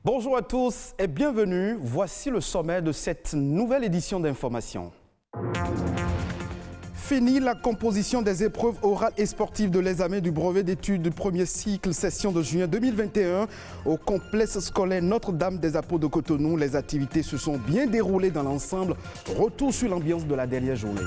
Bonjour à tous et bienvenue. Voici le sommet de cette nouvelle édition d'Information. Fini la composition des épreuves orales et sportives de l'examen du brevet d'études du premier cycle, session de juin 2021 au complexe scolaire Notre-Dame des Apôtres de Cotonou. Les activités se sont bien déroulées dans l'ensemble. Retour sur l'ambiance de la dernière journée.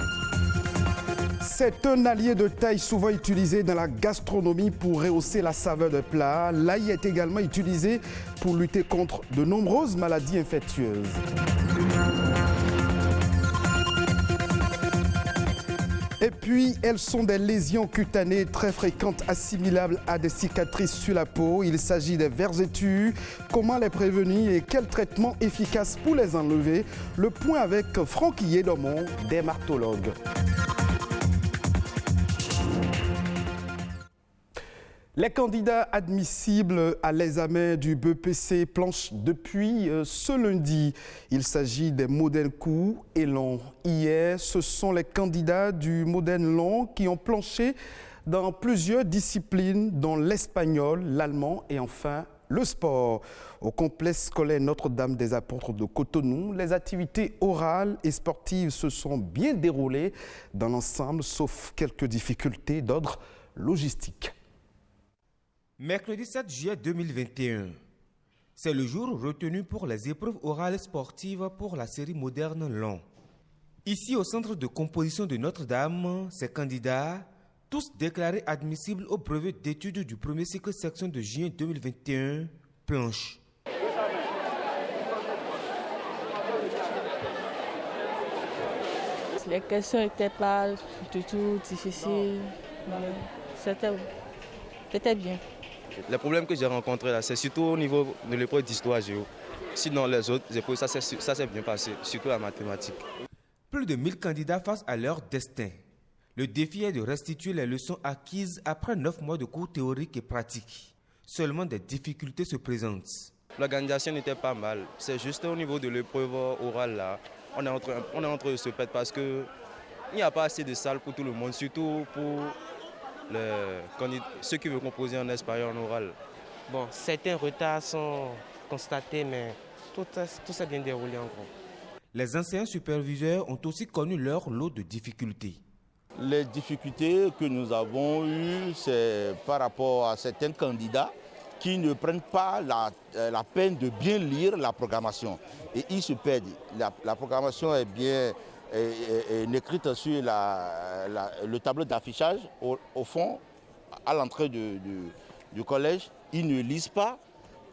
C'est un allié de taille souvent utilisé dans la gastronomie pour rehausser la saveur des plats. L'ail est également utilisé pour lutter contre de nombreuses maladies infectieuses. Et puis, elles sont des lésions cutanées très fréquentes assimilables à des cicatrices sur la peau. Il s'agit des vergetures. Comment les prévenir et quel traitement efficace pour les enlever? Le point avec Franck Yédomon, dermatologue. Les candidats admissibles à l'examen du BEPC planchent depuis ce lundi. Il s'agit des modernes courts et longs. Hier, ce sont les candidats du moderne long qui ont planché dans plusieurs disciplines, dont l'espagnol, l'allemand et enfin le sport. Au complexe scolaire Notre-Dame des Apôtres de Cotonou, les activités orales et sportives se sont bien déroulées dans l'ensemble, sauf quelques difficultés d'ordre logistique. Mercredi 7 juillet 2021, c'est le jour retenu pour les épreuves orales sportives pour la série moderne long. Ici au centre de composition de Notre-Dame, ces candidats, tous déclarés admissibles au brevet d'études du premier cycle section de juin 2021, planchent. Les questions n'étaient pas du tout difficiles, mais c'était bien. Les problèmes que j'ai rencontrés là, c'est surtout au niveau de l'épreuve d'histoire géo. Sinon, les autres épreuves, ça s'est bien passé, surtout la mathématique. Plus de 1000 candidats face à leur destin. Le défi est de restituer les leçons acquises après 9 mois de cours théoriques et pratiques. Seulement des difficultés se présentent. L'organisation n'était pas mal. C'est juste au niveau de l'épreuve orale là. On est en train de se perdre parce qu'il n'y a pas assez de salles pour tout le monde, surtout pour ceux qui veulent composer en espagnol en oral. Bon, certains retards sont constatés, mais tout s'est bien déroulé en gros. Les enseignants superviseurs ont aussi connu leur lot de difficultés. Les difficultés que nous avons eues, c'est par rapport à certains candidats qui ne prennent pas la peine de bien lire la programmation. Et ils se perdent. La programmation est bien écrite sur le tableau d'affichage au fond, à l'entrée du collège. Ils ne lisent pas.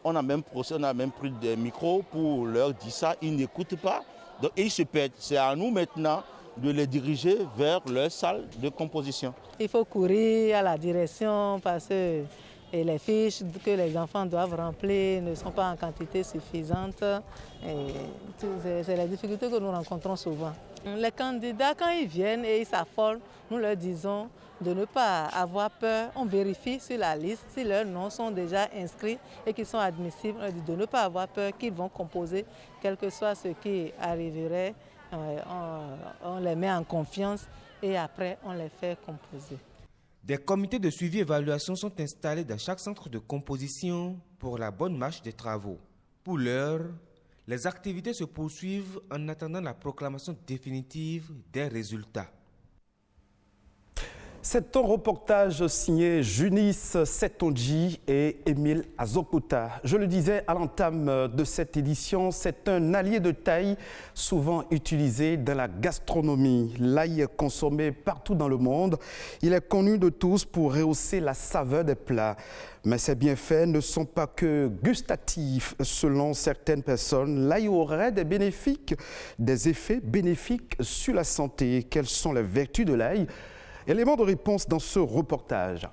On a même pris des micros pour leur dire ça. Ils n'écoutent pas. Donc ils se perdent. C'est à nous maintenant de les diriger vers leur salle de composition. Il faut courir à la direction parce que les fiches que les enfants doivent remplir ne sont pas en quantité suffisante. C'est la difficulté que nous rencontrons souvent. Les candidats, quand ils viennent et ils s'affolent, nous leur disons de ne pas avoir peur. On vérifie sur la liste si leurs noms sont déjà inscrits et qu'ils sont admissibles. On dit de ne pas avoir peur qu'ils vont composer, quel que soit ce qui arriverait. On les met en confiance et après on les fait composer. Des comités de suivi et évaluation sont installés dans chaque centre de composition pour la bonne marche des travaux. Pour l'heure, les activités se poursuivent en attendant la proclamation définitive des résultats. C'est un reportage signé Junis Setonji et Émile Azokota. Je le disais à l'entame de cette édition, c'est un allié de taille souvent utilisé dans la gastronomie. L'ail est consommé partout dans le monde. Il est connu de tous pour rehausser la saveur des plats. Mais ses bienfaits ne sont pas que gustatifs. Selon certaines personnes, l'ail aurait des effets bénéfiques sur la santé. Quelles sont les vertus de l'ail ? Élément de réponse dans ce reportage.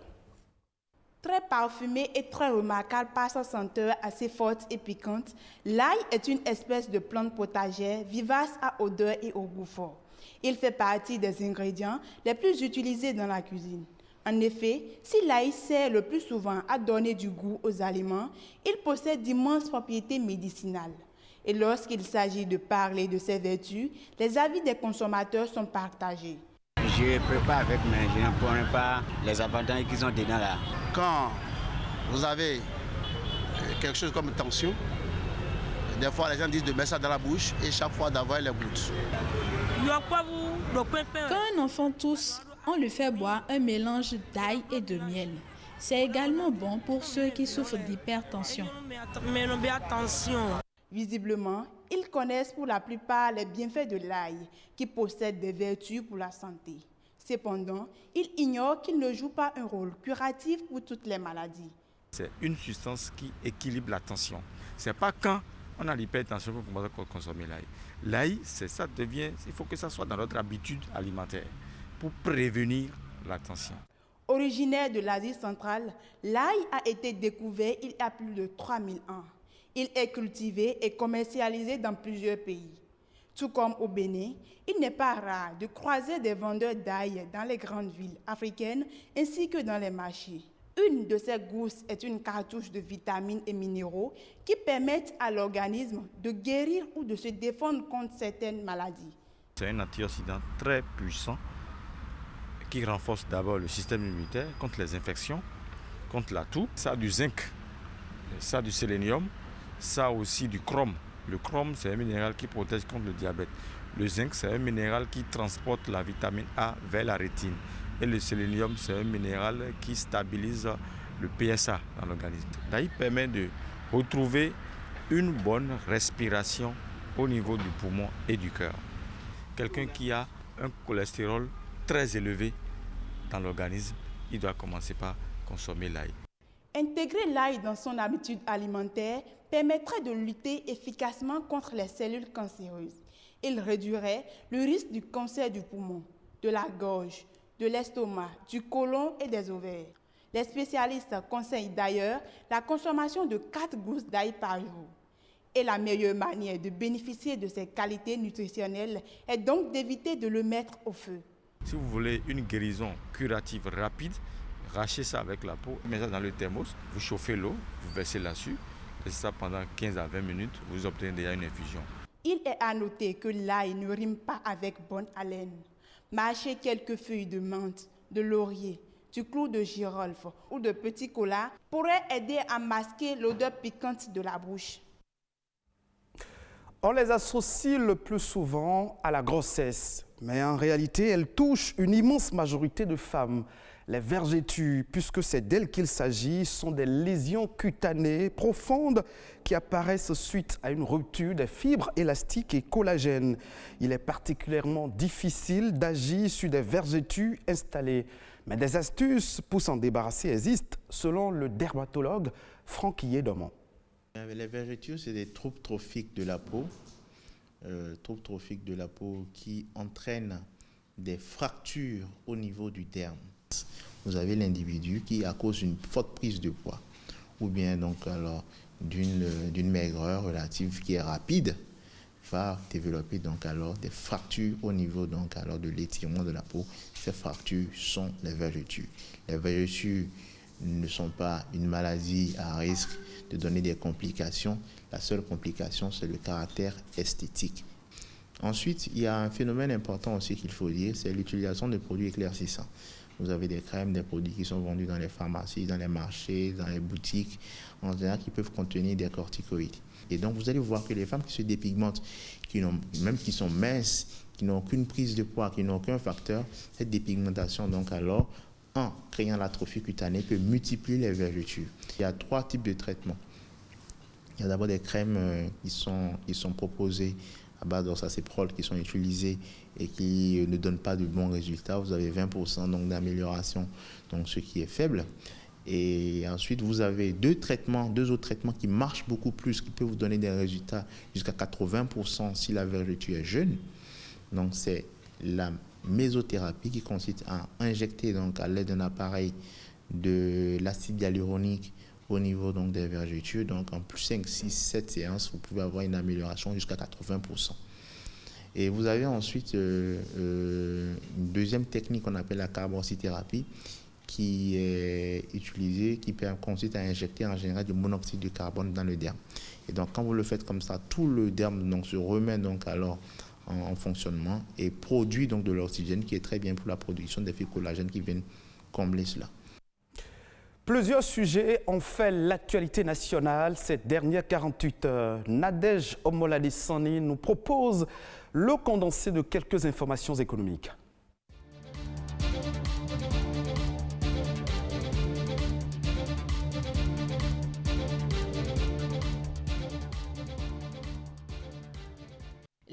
Très parfumé et très remarquable par sa senteur assez forte et piquante, l'ail est une espèce de plante potagère vivace à odeur et au goût fort. Il fait partie des ingrédients les plus utilisés dans la cuisine. En effet, si l'ail sert le plus souvent à donner du goût aux aliments, il possède d'immenses propriétés médicinales. Et lorsqu'il s'agit de parler de ses vertus, les avis des consommateurs sont partagés. Je prépare avec, mais je ne connais pas les avantages qui sont dedans là. Quand vous avez quelque chose comme tension, des fois les gens disent de mettre ça dans la bouche et chaque fois d'avoir les gouttes. Quand un enfant tousse, on lui fait boire un mélange d'ail et de miel. C'est également bon pour ceux qui souffrent d'hypertension. Visiblement, ils connaissent pour la plupart les bienfaits de l'ail, qui possède des vertus pour la santé. Cependant, ils ignorent qu'il ne joue pas un rôle curatif pour toutes les maladies. C'est une substance qui équilibre la tension. Ce n'est pas quand on a l'hypertension qu'on commence à consommer l'ail. L'ail, il faut que ça soit dans notre habitude alimentaire pour prévenir la tension. Originaire de l'Asie centrale, l'ail a été découvert il y a plus de 3000 ans. Il est cultivé et commercialisé dans plusieurs pays. Tout comme au Bénin, il n'est pas rare de croiser des vendeurs d'ail dans les grandes villes africaines ainsi que dans les marchés. Une de ces gousses est une cartouche de vitamines et minéraux qui permettent à l'organisme de guérir ou de se défendre contre certaines maladies. C'est un antioxydant très puissant qui renforce d'abord le système immunitaire contre les infections, contre la toux. Ça a du zinc, ça a du sélénium, ça a aussi du chrome. Le chrome, c'est un minéral qui protège contre le diabète. Le zinc, c'est un minéral qui transporte la vitamine A vers la rétine. Et le sélénium, c'est un minéral qui stabilise le PSA dans l'organisme. L'ail permet de retrouver une bonne respiration au niveau du poumon et du cœur. Quelqu'un qui a un cholestérol très élevé dans l'organisme, il doit commencer par consommer l'ail. Intégrer l'ail dans son habitude alimentaire permettrait de lutter efficacement contre les cellules cancéreuses. Il réduirait le risque du cancer du poumon, de la gorge, de l'estomac, du côlon et des ovaires. Les spécialistes conseillent d'ailleurs la consommation de 4 gousses d'ail par jour. Et la meilleure manière de bénéficier de ses qualités nutritionnelles est donc d'éviter de le mettre au feu. Si vous voulez une guérison curative rapide, rachez ça avec la peau, mettez ça dans le thermos, vous chauffez l'eau, vous versez là-dessus, laissez ça pendant 15 à 20 minutes, vous obtenez déjà une infusion. Il est à noter que l'ail ne rime pas avec bonne haleine. Mâcher quelques feuilles de menthe, de laurier, du clou de girofle ou de petit cola pourrait aider à masquer l'odeur piquante de la bouche. On les associe le plus souvent à la grossesse, mais en réalité, elles touchent une immense majorité de femmes. Les vergetures, puisque c'est d'elles qu'il s'agit, sont des lésions cutanées profondes qui apparaissent suite à une rupture des fibres élastiques et collagènes. Il est particulièrement difficile d'agir sur des vergetures installées. Mais des astuces pour s'en débarrasser existent, selon le dermatologue Franck Yédomon. Les vergetures, c'est des troubles trophiques de la peau. Troubles trophiques de la peau qui entraînent des fractures au niveau du derme. Vous avez l'individu qui, à cause d'une forte prise de poids, ou bien donc alors d'une maigreur relative qui est rapide, va développer donc alors des fractures au niveau donc alors de l'étirement de la peau. Ces fractures sont les vergetures. Les vergetures ne sont pas une maladie à risque de donner des complications. La seule complication, c'est le caractère esthétique. Ensuite, il y a un phénomène important aussi qu'il faut dire, c'est l'utilisation de produits éclaircissants. Vous avez des crèmes, des produits qui sont vendus dans les pharmacies, dans les marchés, dans les boutiques, en général, qui peuvent contenir des corticoïdes. Et donc, vous allez voir que les femmes qui se dépigmentent, même qui sont minces, qui n'ont aucune prise de poids, qui n'ont aucun facteur, cette dépigmentation, donc alors, en créant l'atrophie cutanée, peut multiplier les vergetures. Il y a 3 types de traitements. Il y a d'abord des crèmes qui sont proposées à base d'oxacéprol qui sont utilisées et qui ne donnent pas de bons résultats. Vous avez 20% donc d'amélioration, donc ce qui est faible. Et ensuite, vous avez deux autres traitements qui marchent beaucoup plus, qui peuvent vous donner des résultats jusqu'à 80% si la vergeture est jeune. Donc, c'est la mésothérapie qui consiste à injecter donc, à l'aide d'un appareil de l'acide hyaluronique au niveau donc, des vergetures. Donc, en plus 5, 6, 7 séances, vous pouvez avoir une amélioration jusqu'à 80%. Et vous avez ensuite une deuxième technique qu'on appelle la carboxythérapie, qui est utilisée, qui consiste à injecter en général du monoxyde de carbone dans le derme. Et donc quand vous le faites comme ça, tout le derme donc, se remet donc alors en fonctionnement et produit donc de l'oxygène qui est très bien pour la production des fibres collagènes qui viennent combler cela. Plusieurs sujets ont fait l'actualité nationale ces dernières 48 heures. Nadège Omoladesani nous propose le condensé de quelques informations économiques.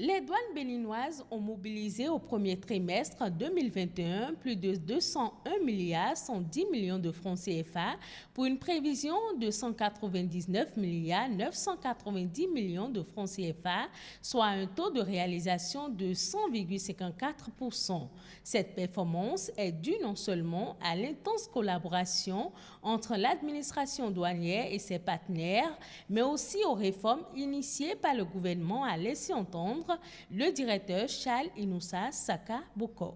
Les douanes béninoises ont mobilisé au premier trimestre 2021 plus de 201 milliards 110 millions de francs CFA pour une prévision de 199 milliards 990 millions de francs CFA, soit un taux de réalisation de 100,54%. Cette performance est due non seulement à l'intense collaboration entre l'administration douanière et ses partenaires, mais aussi aux réformes initiées par le gouvernement, a laissé entendre le directeur Charles Inoussa Saka Boko.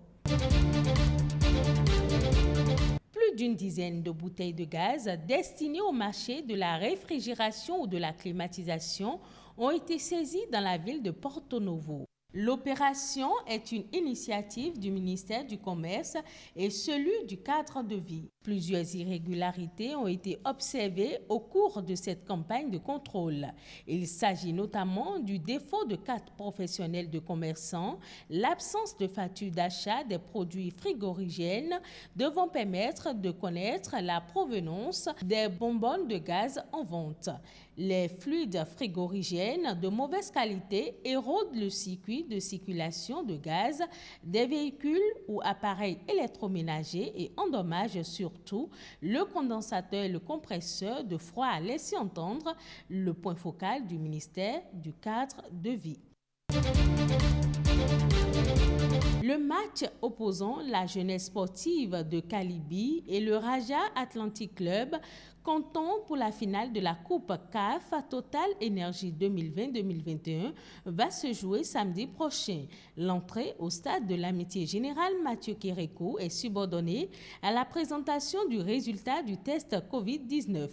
Plus d'une dizaine de bouteilles de gaz destinées au marché de la réfrigération ou de la climatisation ont été saisies dans la ville de Porto Novo. L'opération est une initiative du ministère du Commerce et celui du cadre de vie. Plusieurs irrégularités ont été observées au cours de cette campagne de contrôle. Il s'agit notamment du défaut de carte professionnelle de commerçant, l'absence de facture d'achat des produits frigorigènes devant permettre de connaître la provenance des bonbonnes de gaz en vente. Les fluides frigorigènes de mauvaise qualité érodent le circuit de circulation de gaz des véhicules ou appareils électroménagers et endommagent surtout le condensateur et le compresseur de froid, a laissé entendre le point focal du ministère du cadre de vie. Le match opposant la jeunesse sportive de Kalibi et le Raja Atlantic Club comptant pour la finale de la Coupe CAF Total Énergie 2020-2021 va se jouer samedi prochain. L'entrée au stade de l'Amitié Générale Mathieu Kérékou est subordonnée à la présentation du résultat du test Covid-19.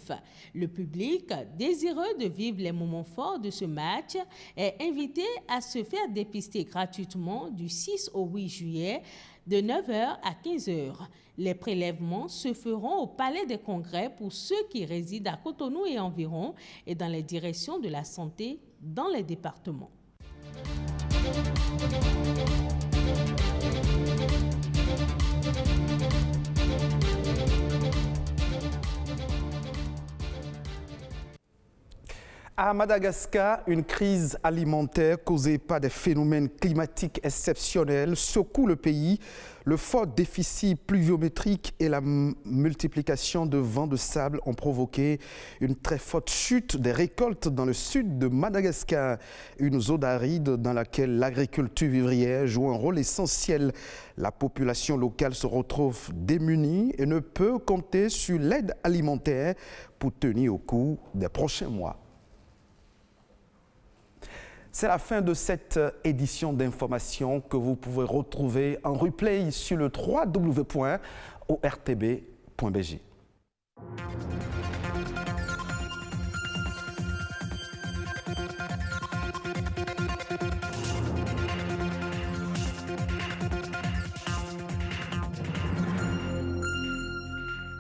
Le public, désireux de vivre les moments forts de ce match, est invité à se faire dépister gratuitement du 6 au 8 juillet de 9h à 15h. Les prélèvements se feront au Palais des Congrès pour ceux qui résident à Cotonou et environ et dans les directions de la santé dans les départements. À Madagascar, une crise alimentaire causée par des phénomènes climatiques exceptionnels secoue le pays. Le fort déficit pluviométrique et la multiplication de vents de sable ont provoqué une très forte chute des récoltes dans le sud de Madagascar, une zone aride dans laquelle l'agriculture vivrière joue un rôle essentiel. La population locale se retrouve démunie et ne peut compter sur l'aide alimentaire pour tenir au cours des prochains mois. C'est la fin de cette édition d'information que vous pouvez retrouver en replay sur le www.ortb.bg.